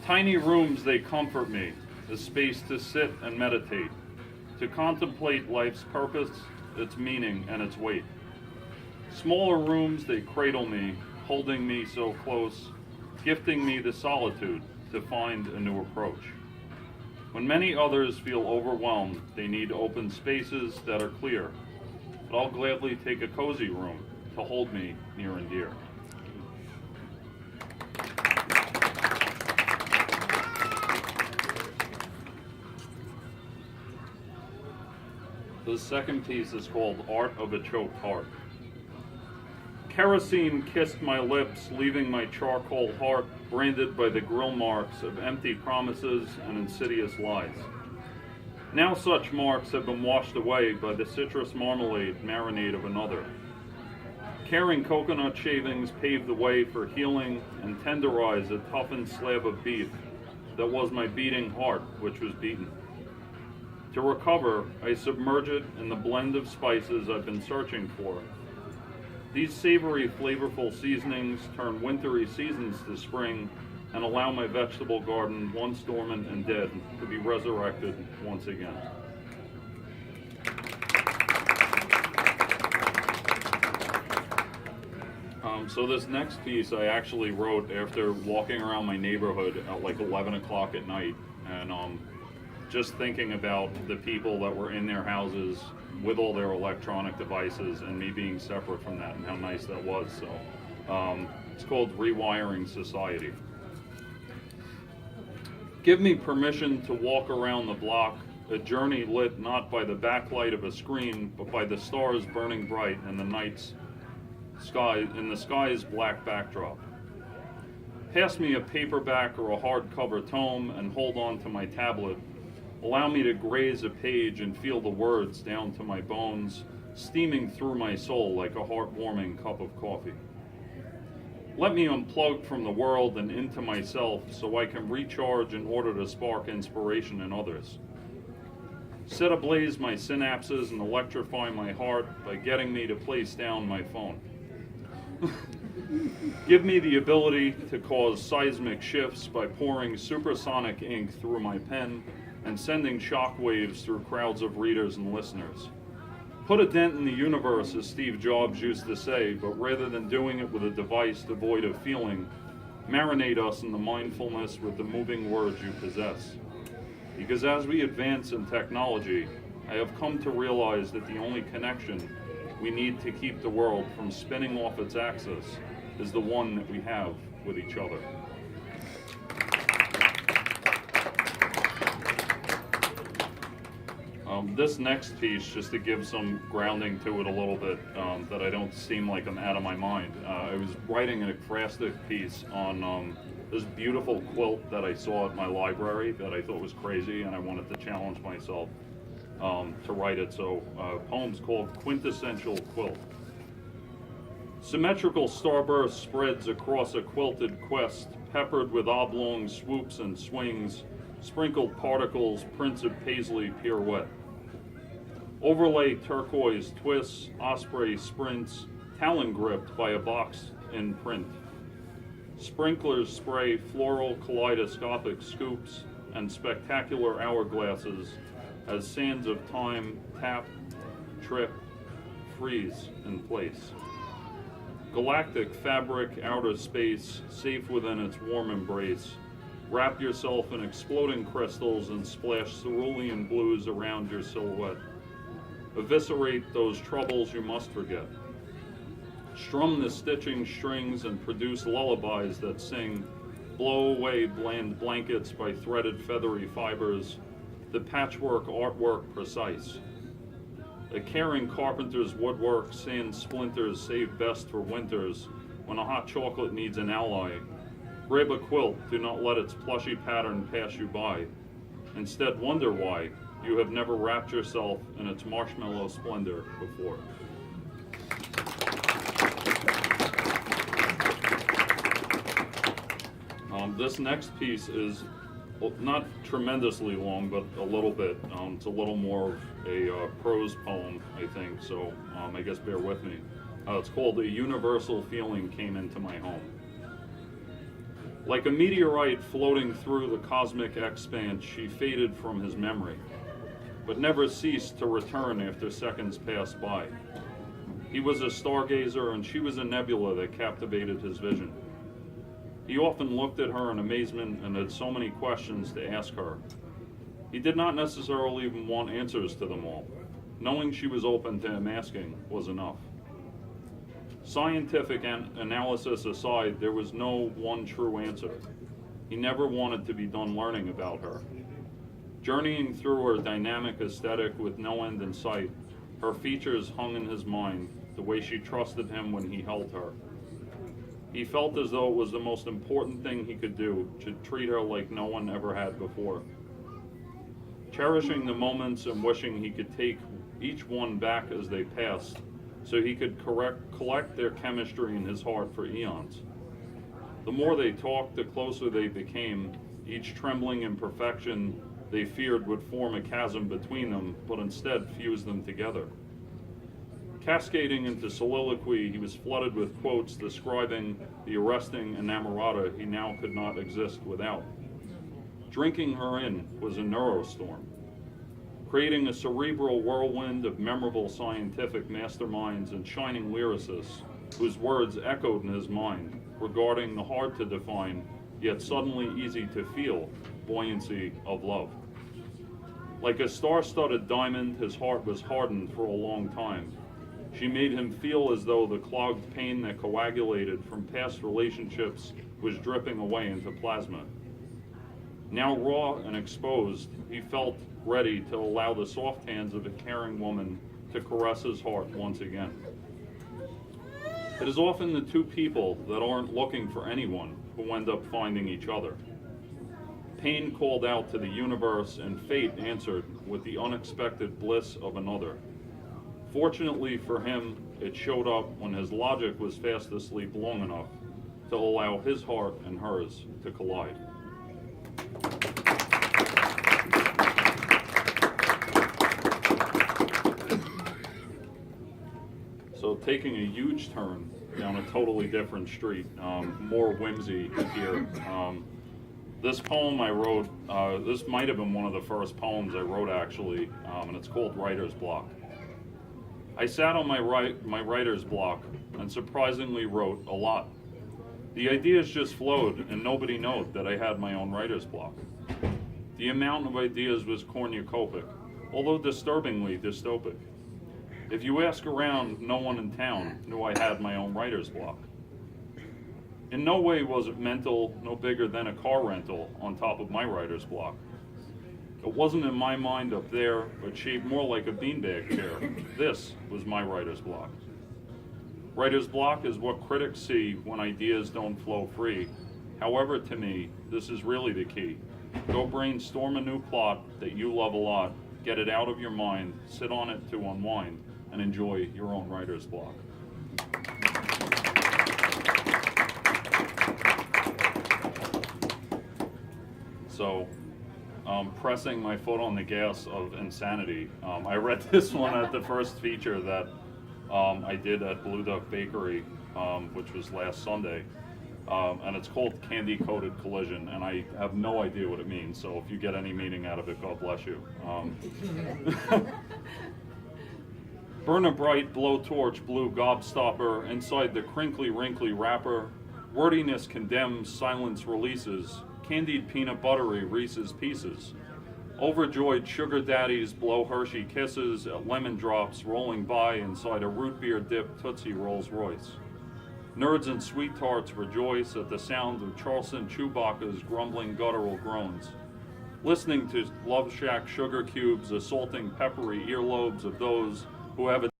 Tiny rooms, they comfort me, a space to sit and meditate, to contemplate life's purpose, its meaning, and its weight. Smaller rooms, they cradle me, holding me so close, gifting me the solitude to find a new approach. When many others feel overwhelmed, they need open spaces that are clear, but I'll gladly take a cozy room to hold me near and dear. The second piece is called Art of a Choked Heart. Kerosene kissed my lips, leaving my charcoal heart branded by the grill marks of empty promises and insidious lies. Now such marks have been washed away by the citrus marmalade marinade of another. Caring coconut shavings paved the way for healing and tenderize a toughened slab of beef that was my beating heart, which was beaten. To recover, I submerge it in the blend of spices I've been searching for. These savory, flavorful seasonings turn wintry seasons to spring and allow my vegetable garden, once dormant and dead, to be resurrected once again. So this next piece I actually wrote after walking around my neighborhood at like 11 o'clock at night, and just thinking about the people that were in their houses with all their electronic devices and me being separate from that and how nice that was. So it's called Rewiring Society. Give me permission to walk around the block, a journey lit not by the backlight of a screen, but by the stars burning bright and the sky's black backdrop. Pass me a paperback or a hardcover tome and hold on to my tablet. Allow me to graze a page and feel the words down to my bones, steaming through my soul like a heartwarming cup of coffee. Let me unplug from the world and into myself so I can recharge in order to spark inspiration in others. Set ablaze my synapses and electrify my heart by getting me to place down my phone. Give me the ability to cause seismic shifts by pouring supersonic ink through my pen and sending shock waves through crowds of readers and listeners. Put a dent in the universe, as Steve Jobs used to say, but rather than doing it with a device devoid of feeling, marinate us in the mindfulness with the moving words you possess. Because as we advance in technology, I have come to realize that the only connection we need to keep the world from spinning off its axis is the one that we have with each other. This next piece, just to give some grounding to it a little bit, that I don't seem like I'm out of my mind. I was writing an ekphrastic piece on this beautiful quilt that I saw at my library that I thought was crazy, and I wanted to challenge myself to write it. So, poem's called Quintessential Quilt. Symmetrical starburst spreads across a quilted quest, peppered with oblong swoops and swings, sprinkled particles, prints of paisley pirouette. Overlay turquoise twists, osprey sprints, talon gripped by a box in print. Sprinklers spray floral kaleidoscopic scoops and spectacular hourglasses as sands of time tap, trip, freeze in place. Galactic fabric, outer space, safe within its warm embrace. Wrap yourself in exploding crystals and splash cerulean blues around your silhouette. Eviscerate those troubles you must forget. Strum the stitching strings and produce lullabies that sing. Blow away bland blankets by threaded feathery fibers. The patchwork artwork precise. A caring carpenter's woodwork, sand splinters save best for winters. When a hot chocolate needs an ally, grab a quilt, do not let its plushy pattern pass you by. Instead, wonder why you have never wrapped yourself in its marshmallow splendor before. This next piece is not tremendously long, but a little bit. It's a little more of a prose poem, I think, so I guess bear with me. It's called A Universal Feeling Came Into My Home. Like a meteorite floating through the cosmic expanse, she faded from his memory, but never ceased to return after seconds passed by. He was a stargazer, and she was a nebula that captivated his vision. He often looked at her in amazement and had so many questions to ask her. He did not necessarily even want answers to them all. Knowing she was open to him asking was enough. Scientific analysis aside, there was no one true answer. He never wanted to be done learning about her. Journeying through her dynamic aesthetic with no end in sight, her features hung in his mind, the way she trusted him when he held her. He felt as though it was the most important thing he could do, to treat her like no one ever had before. Cherishing the moments and wishing he could take each one back as they passed, so he could collect their chemistry in his heart for eons. The more they talked, the closer they became, each trembling imperfection they feared would form a chasm between them, but instead fuse them together. Cascading into soliloquy, he was flooded with quotes describing the arresting inamorata he now could not exist without. Drinking her in was a neurostorm, creating a cerebral whirlwind of memorable scientific masterminds and shining lyricists whose words echoed in his mind regarding the hard-to-define, yet suddenly easy-to-feel buoyancy of love. Like a star-studded diamond, his heart was hardened for a long time. She made him feel as though the clogged pain that coagulated from past relationships was dripping away into plasma. Now raw and exposed, he felt ready to allow the soft hands of a caring woman to caress his heart once again. It is often the two people that aren't looking for anyone who end up finding each other. Pain called out to the universe, and fate answered with the unexpected bliss of another. Fortunately for him, it showed up when his logic was fast asleep long enough to allow his heart and hers to collide. So taking a huge turn down a totally different street, more whimsy here. This poem I wrote, this might have been one of the first poems I wrote actually, and it's called Writer's Block. I sat on my writer's block and surprisingly wrote a lot. The ideas just flowed, and nobody knew that I had my own writer's block. The amount of ideas was cornucopic, although disturbingly dystopic. If you ask around, no one in town knew I had my own writer's block. In no way was it mental, no bigger than a car rental on top of my writer's block. It wasn't in my mind up there, but shaped more like a beanbag chair. This was my writer's block. Writer's block is what critics see when ideas don't flow free. However, to me, this is really the key. Go brainstorm a new plot that you love a lot, get it out of your mind, sit on it to unwind, and enjoy your own writer's block. So, pressing my foot on the gas of insanity. I read this one at the first feature that I did at Blue Duck Bakery, which was last Sunday. And it's called Candy Coated Collision, and I have no idea what it means, so if you get any meaning out of it, God bless you. Burn a bright blowtorch blue gobstopper inside the crinkly wrinkly wrapper. Wordiness condemns, silence releases. Candied peanut buttery Reese's Pieces. Overjoyed sugar daddies blow Hershey kisses at lemon drops rolling by inside a root beer dipped Tootsie Rolls Royce. Nerds and sweet tarts rejoice at the sound of Charleston Chewbacca's grumbling guttural groans. Listening to Love Shack sugar cubes assaulting peppery earlobes of those who have a